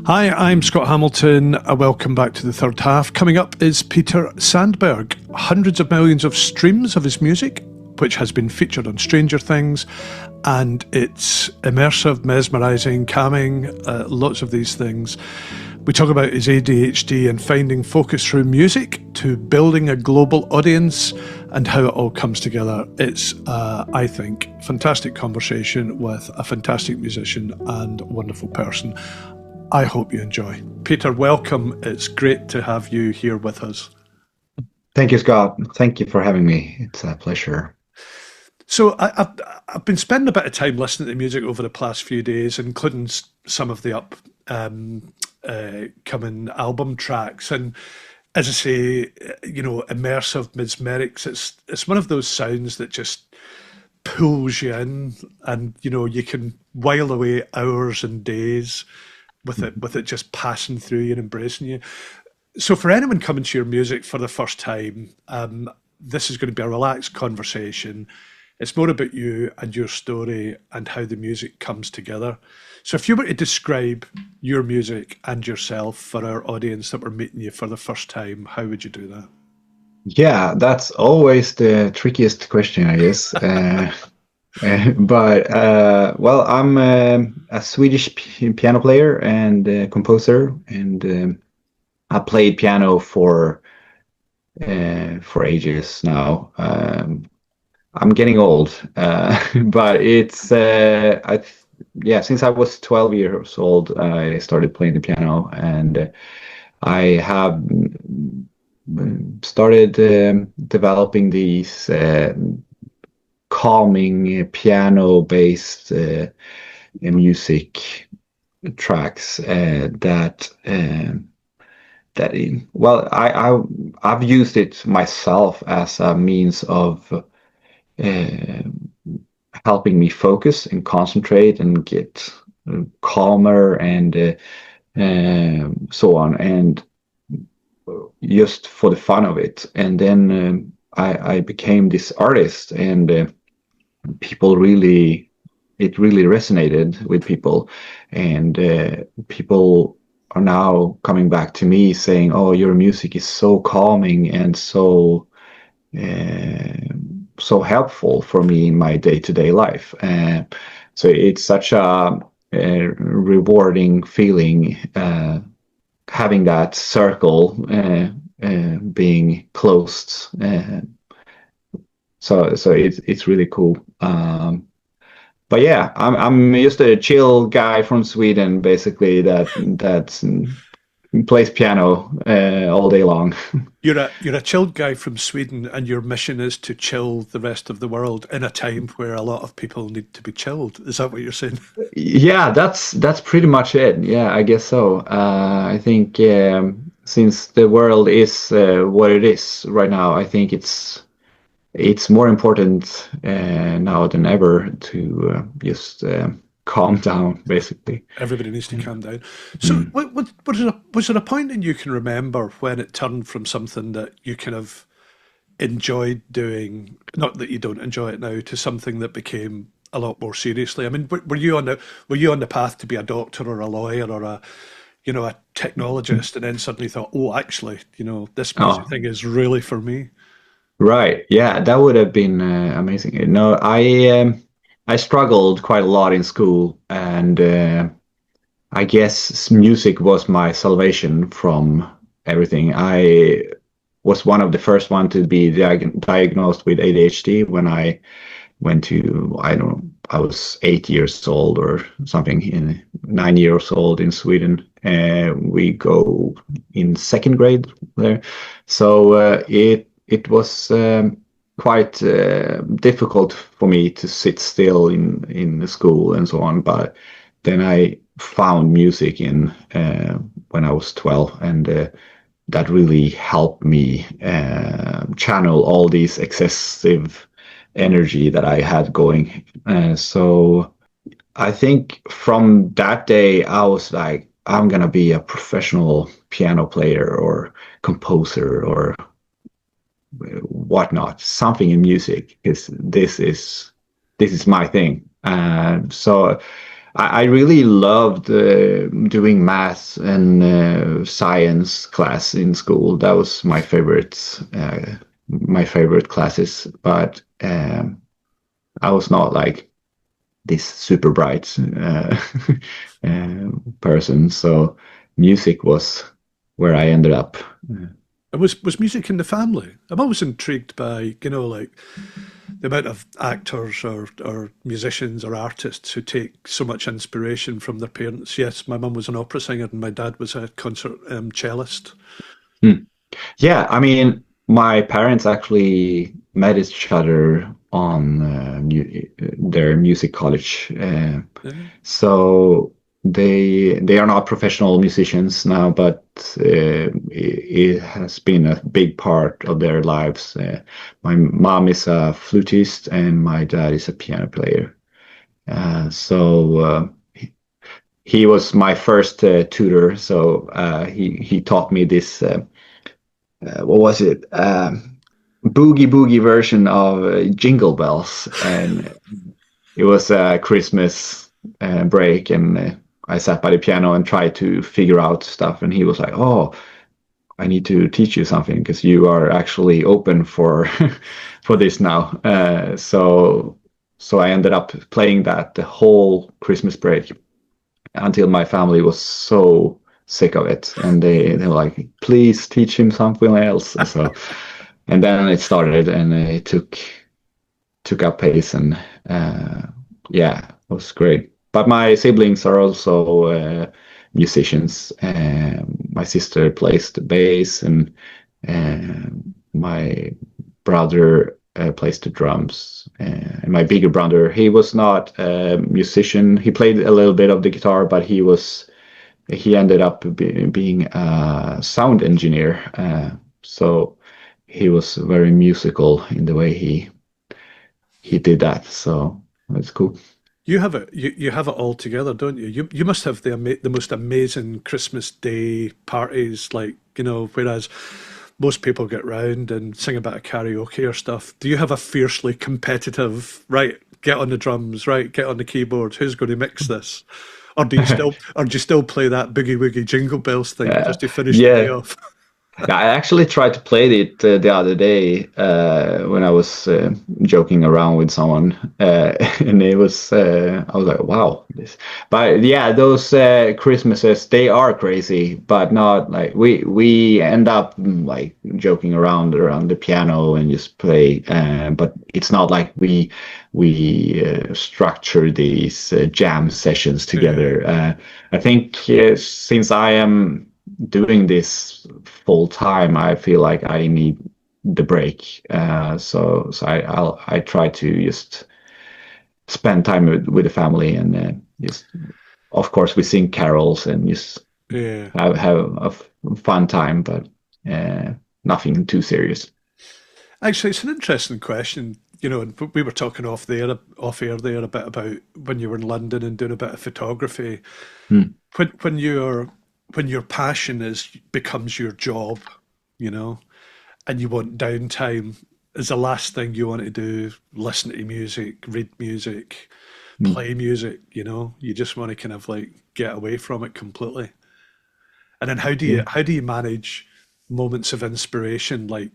Hi, I'm Scott Hamilton. Welcome back to the third half. Coming up is Peter Sandberg. Hundreds of millions of streams of his music, which has been featured on Stranger Things, and it's immersive, mesmerising, calming, lots of these things. We talk about his ADHD and finding focus through music to building a global audience and how it all comes together. It's, I think, fantastic conversation with a fantastic musician and wonderful person. I hope you enjoy. Peter, welcome. It's great to have you here with us. Thank you, Scott. Thank you for having me. It's a pleasure. So I've been spending a bit of time listening to music over the past few days, including some of the coming album tracks. And as I say, immersive, mesmeric. It's one of those sounds that just pulls you in, and you can while away hours and days with it just passing through you and embracing you. So for anyone coming to your music for the first time, this is going to be a relaxed conversation. It's more about you and your story and how the music comes together. So if you were to describe your music and yourself for our audience that were meeting you for the first time, how would you do that? Yeah, that's always the trickiest question, I guess. Well, I'm a Swedish piano player and composer, and I played piano for ages now. I'm getting old, but it's since I was 12 years old, I started playing the piano, and I have started developing these calming piano-based music tracks I've used it myself as a means of helping me focus and concentrate and get calmer and so on, and just for the fun of it. And then I became this artist, and it really resonated with people, and people are now coming back to me saying, "Oh, your music is so calming and so helpful for me in my day-to-day life." So it's such a rewarding feeling having that circle being closed. So it's really cool. But yeah, I'm just a chill guy from Sweden, basically, that plays piano all day long. You're a chilled guy from Sweden, and your mission is to chill the rest of the world in a time where a lot of people need to be chilled. Is that what you're saying? Yeah, that's pretty much it. Yeah, I guess so. I think since the world is what it is right now, I think it's more important now than ever to just calm down, basically. Everybody needs to calm down. So, was there a point in you can remember when it turned from something that you kind of enjoyed doing, not that you don't enjoy it now, to something that became a lot more seriously? I mean, were you on the path to be a doctor or a lawyer or a technologist, and then suddenly thought, oh, actually, this music thing is really for me? Right. Yeah, that would have been amazing. No, I struggled quite a lot in school, and I guess music was my salvation from everything. I was one of the first one to be diagnosed with ADHD when I went to, I don't know, I was 8 years old or something, 9 years old in Sweden. We go in second grade there. So it was quite difficult for me to sit still in the school and so on. But then I found music when I was 12, and that really helped me channel all these excessive energy that I had going. So I think from that day, I was like, I'm gonna be a professional piano player or composer or whatnot, something in music, because this is my thing. So I really loved doing math and science class in school. That was my favorite classes. But I was not like this super bright person. So music was where I ended up. And was music in the family? I'm always intrigued by, like the amount of actors or musicians or artists who take so much inspiration from their parents. Yes, my mum was an opera singer and my dad was a concert cellist. Hmm. Yeah, I mean, my parents actually met each other on their music college. Yeah. So they are not professional musicians now, but it has been a big part of their lives. My mom is a flutist and my dad is a piano player. So he was my first tutor. So he taught me this. What was it? Boogie-Woogie version of Jingle Bells, and it was a Christmas break, and I sat by the piano and tried to figure out stuff, and he was like, "Oh, I need to teach you something because you are actually open for for this now." So I ended up playing that the whole Christmas break until my family was so sick of it, and they were like, "Please teach him something else." So, and then it started, and it took up pace, and yeah, it was great. But my siblings are also musicians. My sister plays the bass, and my brother plays the drums. And my bigger brother, he was not a musician. He played a little bit of the guitar, but he ended up being a sound engineer. So he was very musical in the way he did that. So that's cool. You have it. You have it all together, don't you? You must have the most amazing Christmas Day parties, like whereas most people get round and sing a bit of karaoke or stuff. Do you have a fiercely competitive, right? Get on the drums, right? Get on the keyboard. Who's going to mix this? Or do you still play that boogie woogie jingle bells thing Yeah, just to finish the day yeah. off? I actually tried to play it the other day when I was joking around with someone, and it was I was like, "Wow!" But yeah, those Christmases they are crazy, but not like we end up like joking around the piano and just play, but it's not like we structure these jam sessions Yeah. together. I think since I am doing this full time, I feel like I need the break. So I try to just spend time with the family, and just of course we sing carols and just Yeah. have a fun time, but nothing too serious. Actually, it's an interesting question. And we were talking off air there a bit about when you were in London and doing a bit of photography. Hmm. When your passion becomes your job, you know, and you want downtime, is the last thing you want to do listen to music, read music, Hmm. play music, You just want to kind of like get away from it completely. And then Yeah. how do you manage moments of inspiration? Like,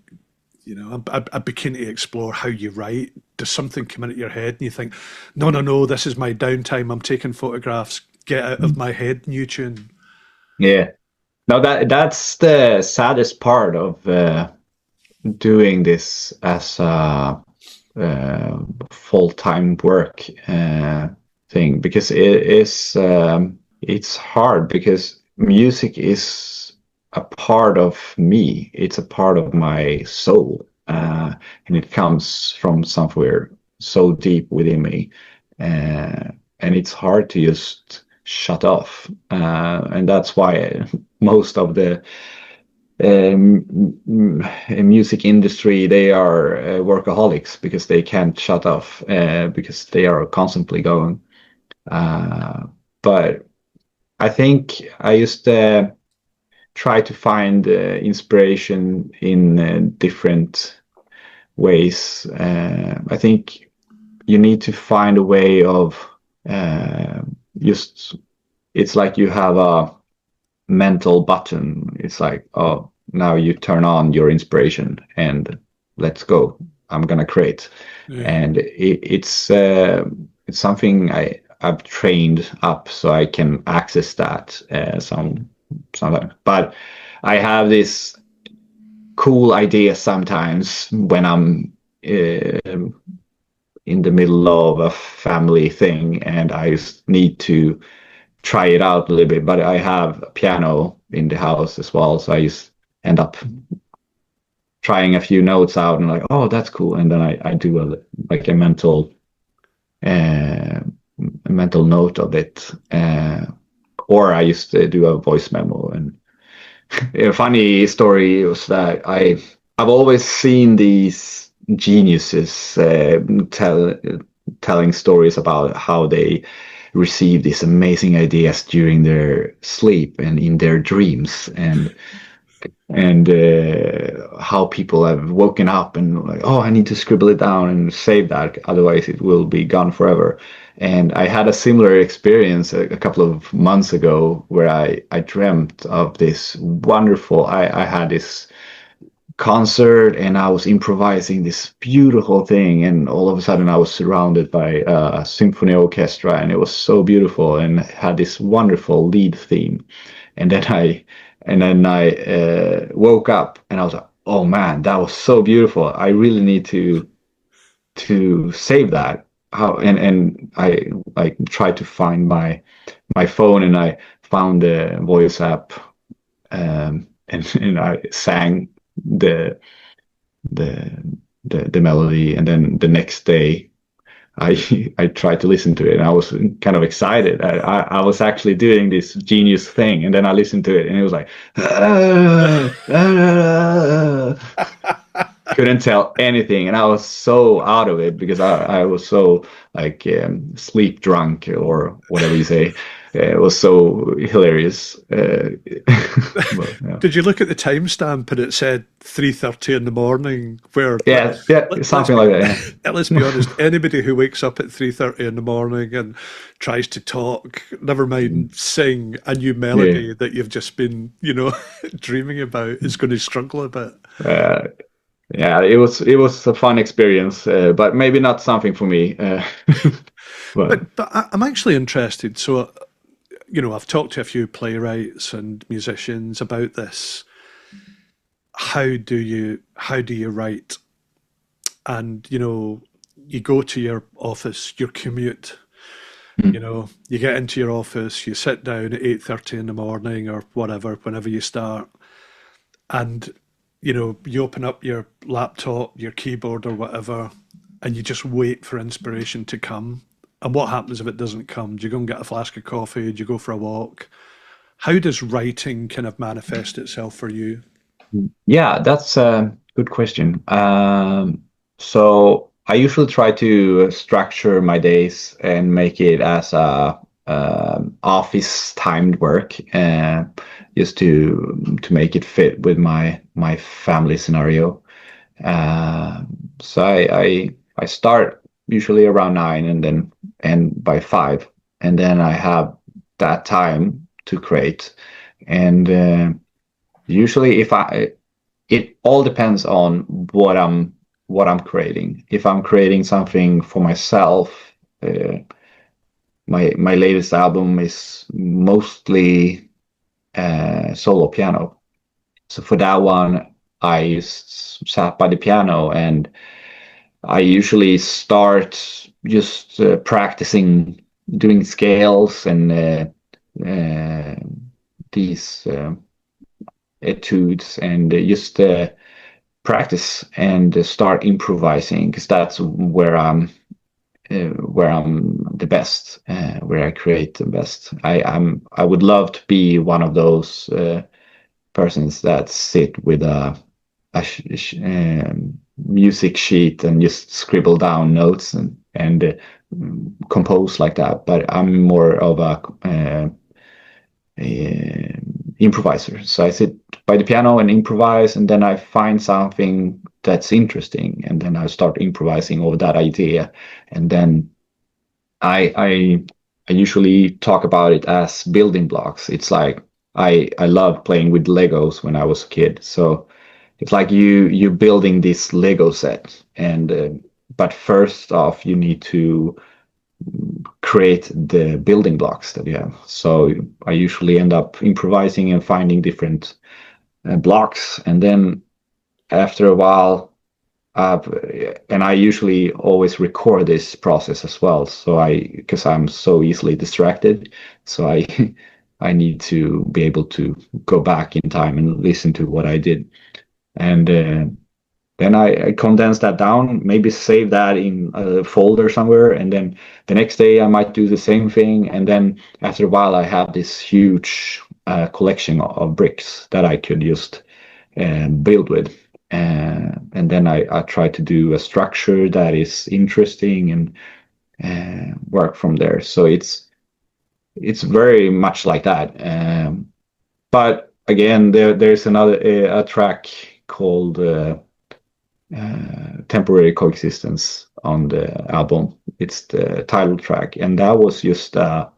I'd be keen to explore how you write. Does something come into your head and you think, no, no, no, this is my downtime. I'm taking photographs. Get out of Hmm. my head, new tune. Yeah. No, that's the saddest part of doing this as a full-time work thing, because it's hard because music is a part of me. It's a part of my soul, and it comes from somewhere so deep within me, and it's hard to just shut off, and that's why most of the music industry, they are workaholics because they can't shut off, because they are constantly going. uh, but I think I used to try to find inspiration in different ways. I think you need to find a way of just it's like you have a mental button. It's like, oh, now you turn on your inspiration and let's go. I'm gonna create, and it's something I've trained up so I can access that sometimes. But I have this cool idea sometimes when I'm in the middle of a family thing and I just need to try it out a little bit. But I have a piano in the house as well, so I just end up trying a few notes out and like, oh, that's cool, and then I do a mental note of it, or I used to do a voice memo. And a funny story was that I've always seen these geniuses telling stories about how they receive these amazing ideas during their sleep and in their dreams, and how people have woken up and like, oh, I need to scribble it down and save that, otherwise it will be gone forever. And I had a similar experience a couple of months ago where I dreamt of this wonderful, I had this concert and I was improvising this beautiful thing, and all of a sudden I was surrounded by a symphony orchestra, and it was so beautiful and had this wonderful lead theme. And then I woke up and I was like, oh man, that was so beautiful. I really need to save that. And I tried to find my phone, and I found the voice app, and I sang the melody, and then the next day I tried to listen to it, and I was kind of excited. I was actually doing this genius thing, and then I listened to it, and it was like, couldn't tell anything, and I was so out of it because I was so like sleep drunk or whatever you say. It was so hilarious. But, yeah. Did you look at the timestamp and it said 3:30 in the morning? Where something like that. Yeah. Let's be honest. Anybody who wakes up at 3:30 in the morning and tries to talk, never mind sing a new melody that you've just been, dreaming about, is going to struggle a bit. Yeah, it was a fun experience, but maybe not something for me. But I'm actually interested. So, I've talked to a few playwrights and musicians about this. How do you write? And you go to your office, your commute. You get into your office, you sit down at 8:30 in the morning or whatever, whenever you start, and you open up your laptop, your keyboard or whatever, and you just wait for inspiration to come. And what happens if it doesn't come? Do you go and get a flask of coffee? Do you go for a walk? How does writing kind of manifest itself for you? Yeah, that's a good question. So I usually try to structure my days and make it as a office timed work, just to make it fit with my family scenario. So I start usually around 9 and then end by 5, and then I have that time to create. And usually it all depends on what I'm creating. If I'm creating something for myself, my latest album is mostly solo piano. So for that one, I just sat by the piano, and I usually start just practicing doing scales and these etudes, and just practice and start improvising, because that's where I'm the best, where I create the best. I would love to be one of those persons that sit with a music sheet and just scribble down notes and compose like that. But I'm more of a improviser. So I sit by the piano and improvise, and then I find something that's interesting, and then I start improvising over that idea, and then I I usually talk about it as building blocks. It's like I love playing with Legos when I was a kid. So it's like you building this Lego set, and but first off, you need to create the building blocks that you have. So I usually end up improvising and finding different blocks, and then after a while, and I usually always record this process as well. So because I'm so easily distracted, so I I need to be able to go back in time and listen to what I did, and then I condense that down, maybe save that in a folder somewhere, and then the next day I might do the same thing, and then after a while I have this huge collection of bricks that I could just build with. And then I try to do a structure that is interesting and work from there. So it's very much like that. But again, there's another a track called Temporary Coexistence on the album. It's the title track, and that was just a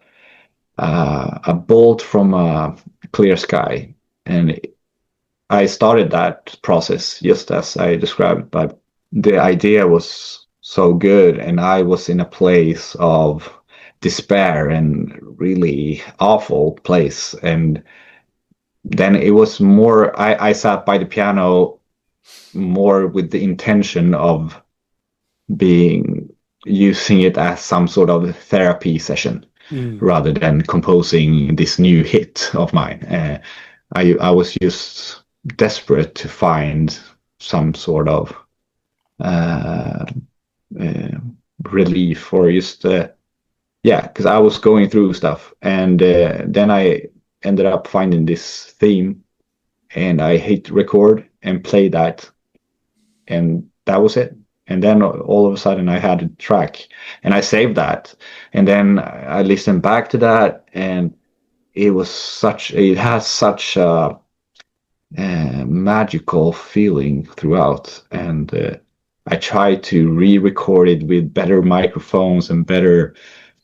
bolt from a clear sky, and I started that process just as I described, but the idea was so good, and I was in a place of despair and really awful place. And then it was more, I sat by the piano more with the intention of using it as some sort of therapy session rather than composing this new hit of mine. I was just desperate to find some sort of relief, or just because I was going through stuff, and then I ended up finding this theme, and I hit record and play that, and that was it. And then all of a sudden I had a track, and I saved that, and then I listened back to that, and it has such a magical feeling throughout. And I tried to re-record it with better microphones and better.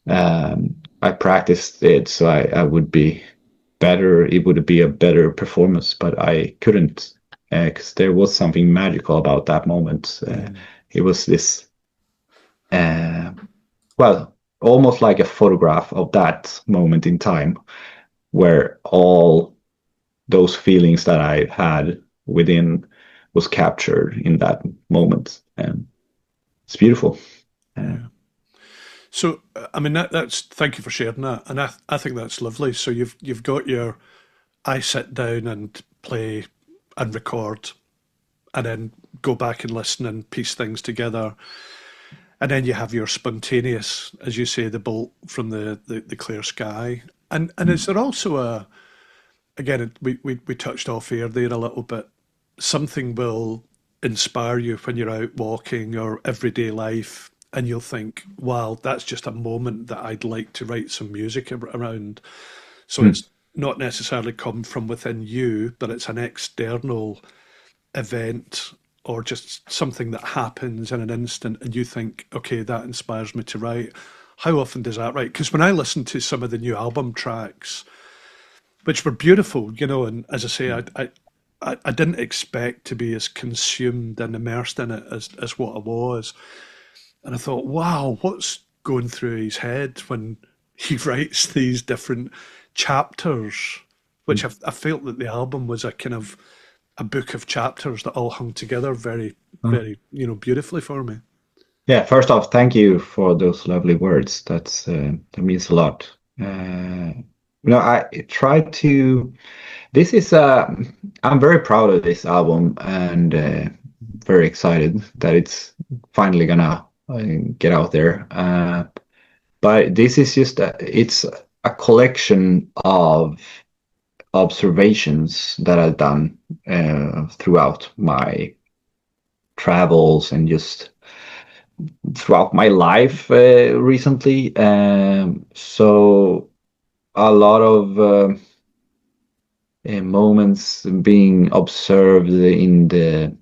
I practiced it so I would be better. It would be a better performance, but I couldn't because there was something magical about that moment. It was this, almost like a photograph of that moment in time, where all those feelings that I had within was captured in that moment, and it's beautiful. So, I mean, that's thank you for sharing that, and I think that's lovely. So you've got your, I sit down and play and record, and then go back and listen and piece things together, and then you have your spontaneous, as you say, the bolt from the clear sky, and is there also a, again, we touched off air there a little bit, something will inspire you when you're out walking or everyday life, and you'll think, wow, that's just a moment that I'd like to write some music around. So it's not necessarily come from within you, but it's an external event or just something that happens in an instant, and you think, okay, that inspires me to write. How often does that write? Because when I listen to some of the new album tracks, which were beautiful, and as I say, I didn't expect to be as consumed and immersed in it as what I was. And I thought, wow, what's going through his head when he writes these different chapters, which I felt that the album was a kind of a book of chapters that all hung together very, very, beautifully for me. Yeah, first off, thank you for those lovely words. That means a lot. I try to. This is. I'm very proud of this album, and very excited that it's finally gonna get out there. But this is just it's a collection of observations that I've done throughout my travels and just throughout my life recently. So a lot of moments being observed in the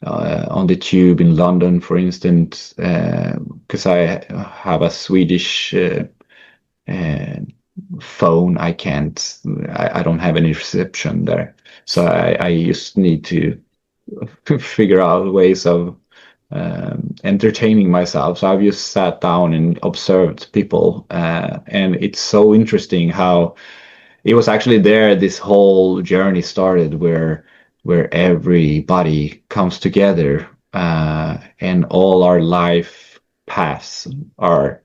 on the tube in London, for instance, because I have a Swedish phone. I can't. I don't have any reception there, so I just need to figure out ways of entertaining myself. So I've just sat down and observed people, and it's so interesting how it was actually there this whole journey started, where everybody comes together, and all our life paths are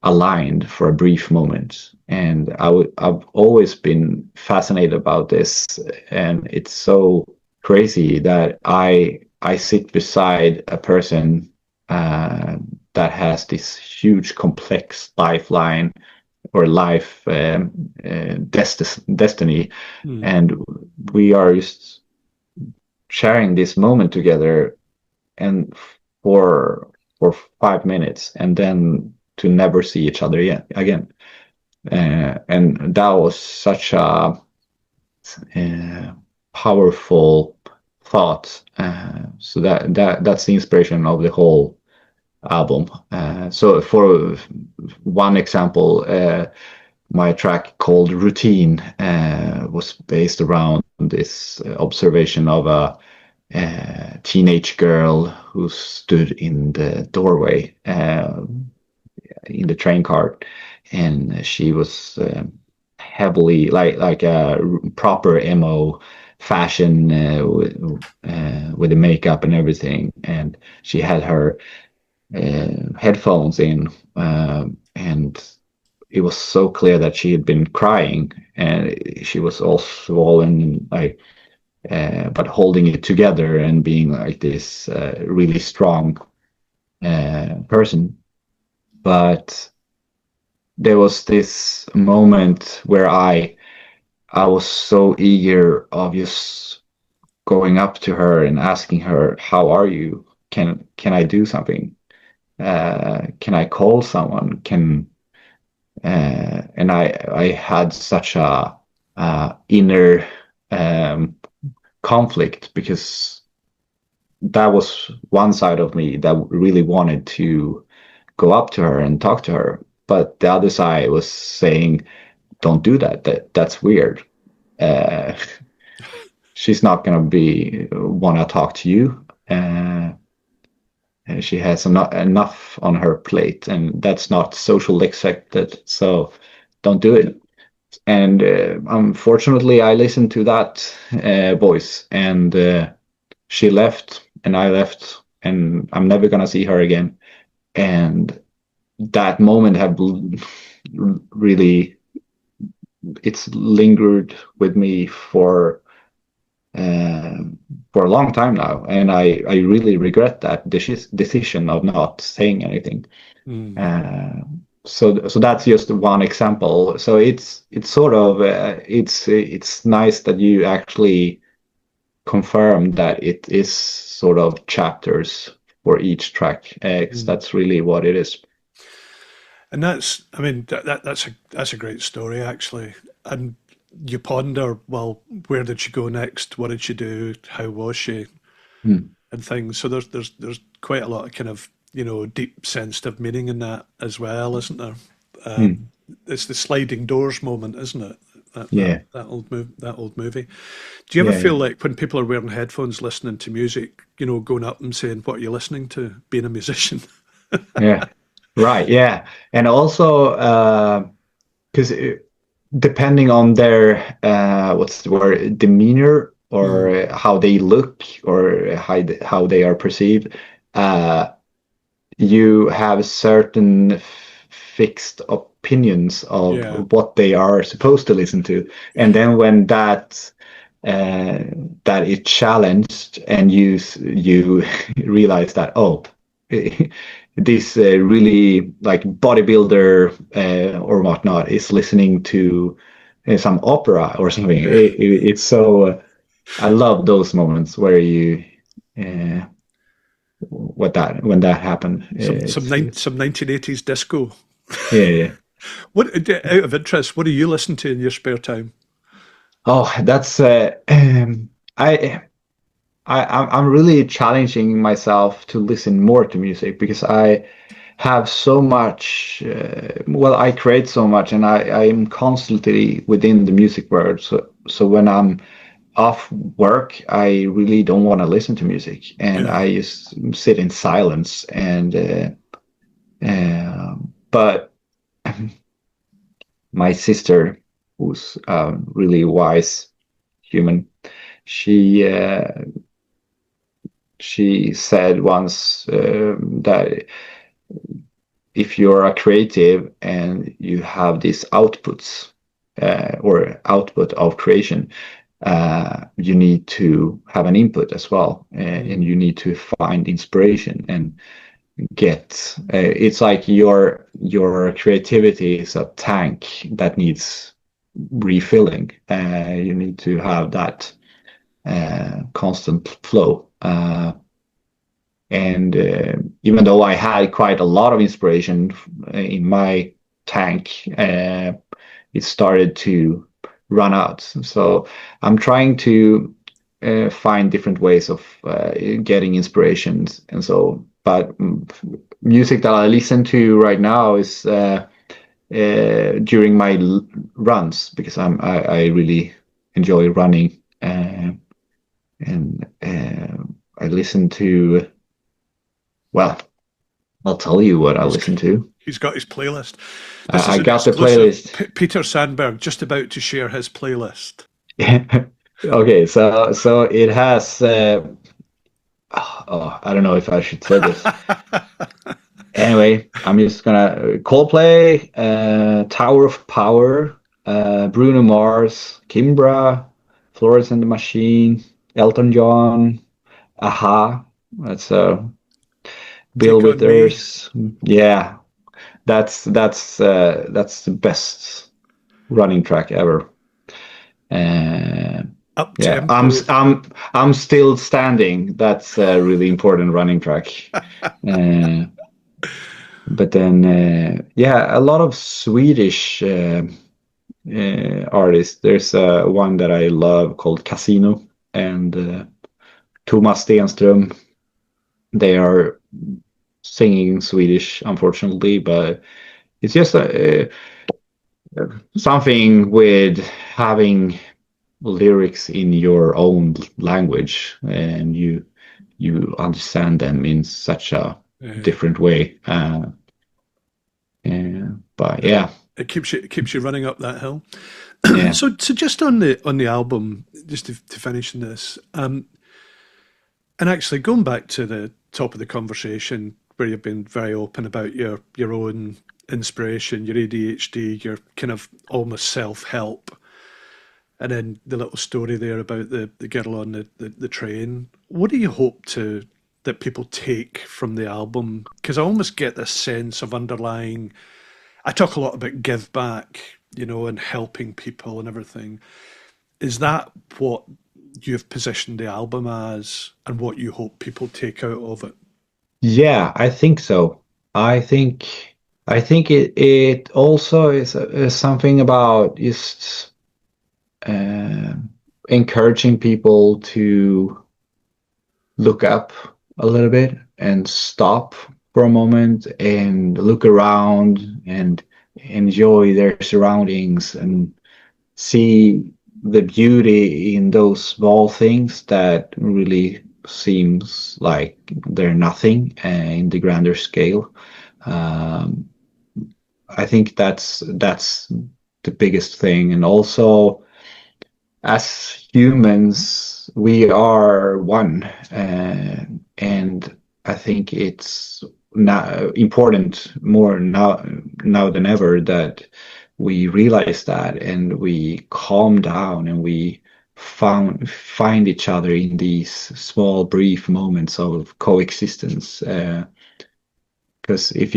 aligned for a brief moment. And I've always been fascinated about this, and it's so crazy that I sit beside a person that has this huge complex lifeline or life destiny, and we are just sharing this moment together, and for 5 minutes, and then to never see each other again. And that was such a powerful thought. So that's the inspiration of the whole album. So for one example, my track called Routine was based around this observation of a teenage girl who stood in the doorway in the train car, and she was heavily like a proper emo fashion with the makeup and everything, and she had her headphones in, and it was so clear that she had been crying, and she was all swollen, like but holding it together and being like this really strong person. But there was this moment where I was so eager of just going up to her and asking her, "How are you? Can I do something? Can I call someone? And I had such a inner conflict, because that was one side of me that really wanted to go up to her and talk to her, but the other side was saying, "Don't do that. That's weird. She's not gonna want to talk to you. She has enough on her plate, and that's not socially accepted. So don't do it." And unfortunately, I listened to that voice, and she left, and I left, and I'm never gonna see her again. And that moment have really, it's lingered with me for a long time now, and I really regret that decision of not saying anything. So that's just one example. So it's sort of it's nice that you actually confirm that it is sort of chapters for each track, 'cause that's really what it is. And that's, I mean, that's a great story actually. And you ponder, well, where did she go next? What did she do? How was she? And things. So there's quite a lot of kind of, deep sensitive meaning in that as well, isn't there? It's the sliding doors moment, isn't it? Yeah. That old movie. Do you ever feel like when people are wearing headphones listening to music, going up and saying, "What are you listening to?" Being a musician. Yeah. Right. Yeah. And also, because depending on their what's the word, demeanor, or how they look, or how they are perceived, you have certain fixed opinions of what they are supposed to listen to, and then when that is challenged, and you realize that, oh, this really like bodybuilder or whatnot is listening to some opera or something. It's so I love those moments where you when that happened. Some 1980s disco. Yeah. What, out of interest, what do you listen to in your spare time? Oh, that's I'm really challenging myself to listen more to music, because have so much. Well, I create so much, and I am constantly within the music world. So when I'm off work, I really don't want to listen to music, and Yeah. I just sit in silence. And but my sister, who's a really wise human, she she said once that if you're a creative and you have these outputs or output of creation, you need to have an input as well, and you need to find inspiration and get. It's like your creativity is a tank that needs refilling. You need to have that constant flow. And even though I had quite a lot of inspiration in my tank, it started to run out. So I'm trying to find different ways of getting inspirations. And so, but music that I listen to right now is during my runs, because I really enjoy running. And I listen to, well, I'll tell you what I listen to. He's got his playlist. This is I an got the exclusive. playlist. Peter Sandberg just about to share his playlist. Okay, so it has. I don't know if I should say this. Anyway, I'm just gonna Coldplay, Tower of Power, Bruno Mars, Kimbra, Florence and the Machine, Elton John, Aha. That's Bill Take on me. Withers. Yeah, that's the best running track ever. Up Yeah, I'm tempo. I'm still standing. That's a really important running track. Uh, but then yeah, a lot of Swedish artists. There's one that I love called Casino, and Thomas Stenström. They are singing in Swedish, unfortunately, but it's just something with having lyrics in your own language, and you understand them in such a Uh, different way. But yeah, it keeps you running up that hill. yeah, So just on the album, just to finish this, and actually going back to the top of the conversation where you've been very open about your own inspiration, your ADHD, your kind of almost self help, and then the little story there about the girl on the train. What do you hope to that people take from the album? Because I almost get this sense of underlying. I talk a lot about give back, and helping people and everything. Is that what you've positioned the album as, and what you hope people take out of it? yeah, I think so. I think it also is something about just uh, encouraging people to look up a little bit and stop for a moment and look around and enjoy their surroundings and see the beauty in those small things that really seems like they're nothing in the grander scale. Um, I think that's the biggest thing, and also as humans, we are one, and I think it's now important more now than ever that we realize that and we calm down and we find each other in these small, brief moments of coexistence. Because if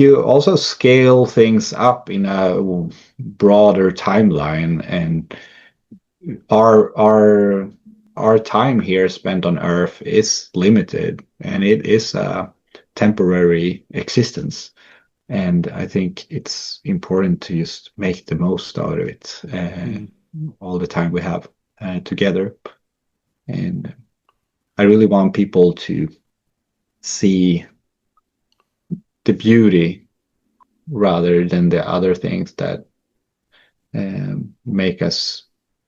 you also scale things up in a broader timeline, and our our time here spent on Earth is limited, and it is a temporary existence. And I think it's important to just make the most out of it, Mm. all the time we have together. And I really want people to see the beauty rather than the other things that make us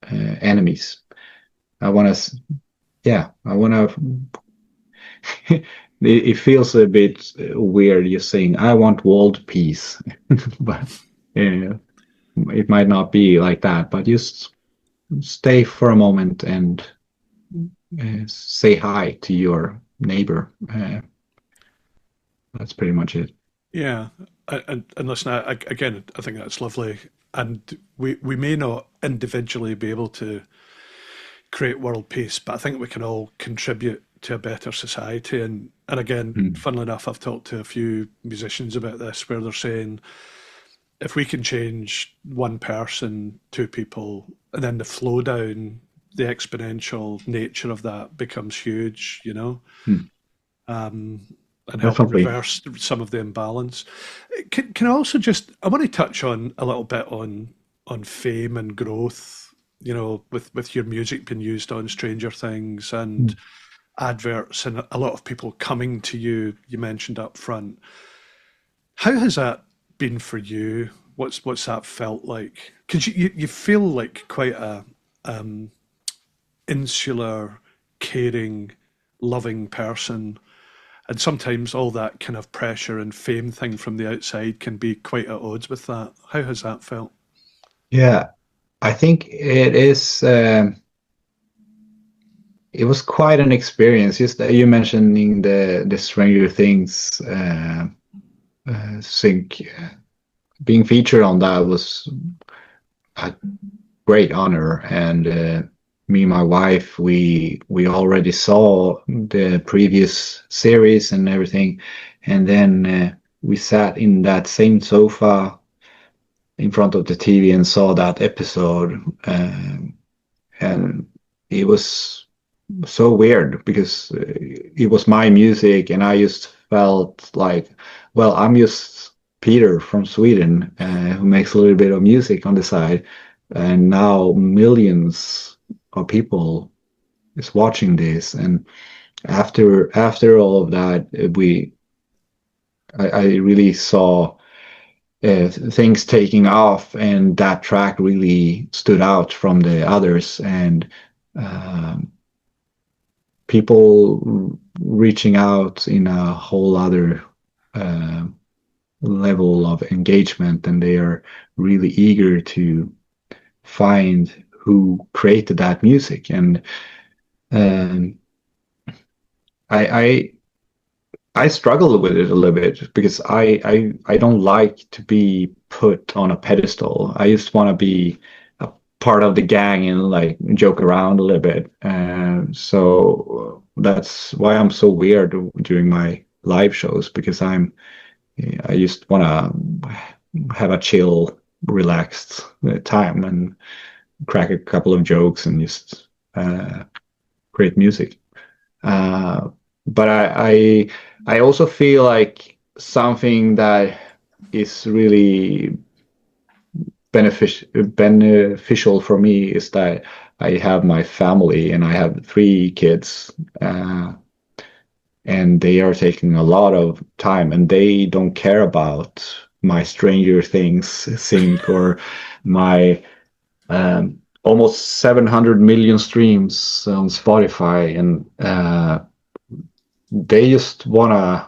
enemies. I want to, I want to. It feels a bit weird just saying I want world peace, but it might not be like that. But just stay for a moment and say hi to your neighbor. That's pretty much it. Yeah, and listen, again, I think that's lovely. And we may not individually be able to create world peace, but I think we can all contribute to a better society. And again, funnily enough, I've talked to a few musicians about this where they're saying if we can change one person, two people, and then the flow down, the exponential nature of that becomes huge, you know, and help Definitely. reverse some of the imbalance. Can I also just, I want to touch on a little bit on fame and growth, you know, with your music being used on Stranger Things and adverts and a lot of people coming to you, you mentioned up front. How has that been for you? What's that felt like? Because you feel like quite a insular, caring, loving person. And sometimes all that kind of pressure and fame thing from the outside can be quite at odds with that. How has that felt? Yeah, I think it is. It was quite an experience. Just you mentioning the Stranger Things sync, being featured on that was a great honor. And me and my wife, we already saw the previous series and everything, and then we sat in that same sofa in front of the TV and saw that episode, and it was so weird because it was my music, and I just felt like, well, I'm just Peter from Sweden who makes a little bit of music on the side, and now millions of people is watching this. And after all of that, I really saw things taking off, and that track really stood out from the others, and people reaching out in a whole other level of engagement, and they are really eager to find who created that music. And I struggle with it a little bit because I don't like to be put on a pedestal. I just want to be a part of the gang and like joke around a little bit. So that's why I'm so weird during my live shows, because I just want to have a chill, relaxed time and crack a couple of jokes and just create music. But I also feel like something that is really beneficial for me is that I have my family, and I have 3 kids, and they are taking a lot of time, and they don't care about my Stranger Things sync or my almost 700 million streams on Spotify, and they just want to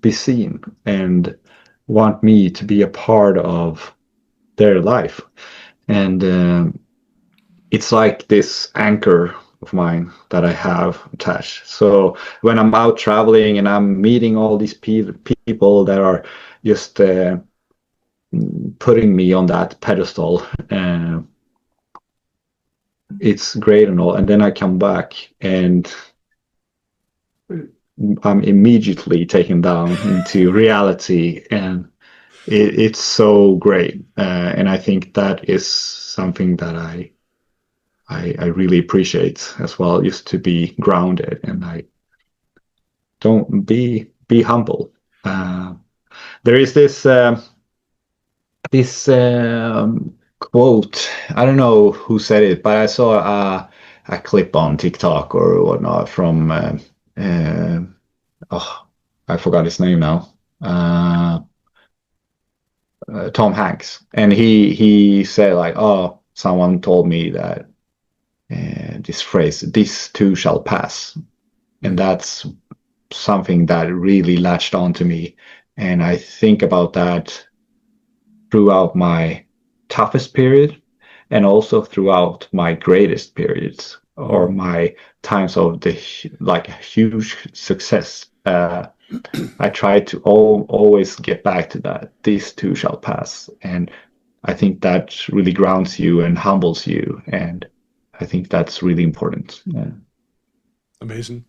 be seen and want me to be a part of their life. And it's like this anchor of mine that I have attached. So when I'm out traveling and I'm meeting all these people that are just putting me on that pedestal, it's great and all. And then I come back and I'm immediately taken down into reality, and it's so great. And I think that is something that I really appreciate as well, just to be grounded, and I don't be humble. There is this quote. I don't know who said it, but I saw a clip on TikTok or whatnot from I forgot his name now. Tom Hanks, and he said like, "Oh, someone told me that this phrase, 'this too shall pass,' and that's something that really latched on to me, and I think about that throughout my toughest period, and also throughout my greatest periods or my times of the like huge success. I try to always get back to that. This too shall pass, and I think that really grounds you and humbles you, and I think that's really important. Yeah. Amazing.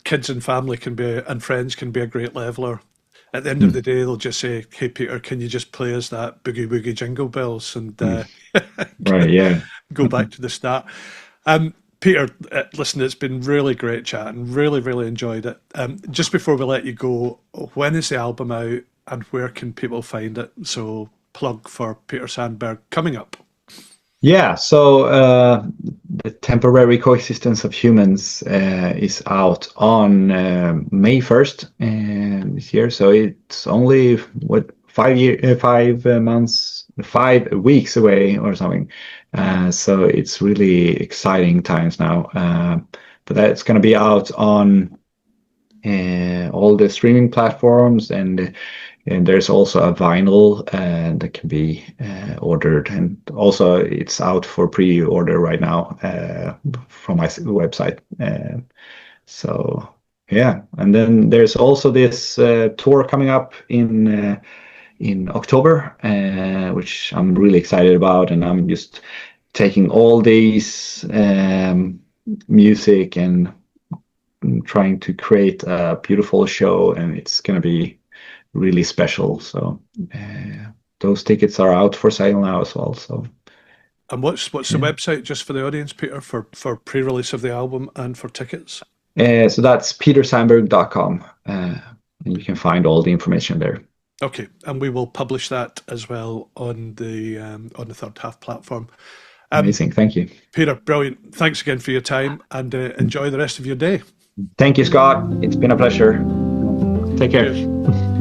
Kids and family can be, and friends can be a great leveler. At the end of the day, they'll just say, "Hey, Peter, can you just play us that Boogie-Woogie Jingle Bells?" And Right, yeah. go back to the start. Peter, listen, it's been really great chatting. Really, really enjoyed it. Just before we let you go, when is the album out and where can people find it? So, plug for Peter Sandberg coming up. Yeah, so the temporary coexistence of humans is out on May 1st this year. So it's only 5 weeks away or something. So it's really exciting times now. But that's going to be out on all the streaming platforms, and there's also a vinyl that can be ordered, and also it's out for pre-order right now from my website. So yeah, and then there's also this tour coming up in October, which I'm really excited about, and I'm just taking all these music and trying to create a beautiful show, and it's going to be really special. So those tickets are out for sale now as well. So, and what's the website, just for the audience, Peter, for pre-release of the album and for tickets? So that's petersandberg.com, and you can find all the information there. Okay, and we will publish that as well on the Third Half platform. Amazing, thank you, Peter. Brilliant. Thanks again for your time, and enjoy the rest of your day. Thank you, Scott. It's been a pleasure. Take care. Cheers.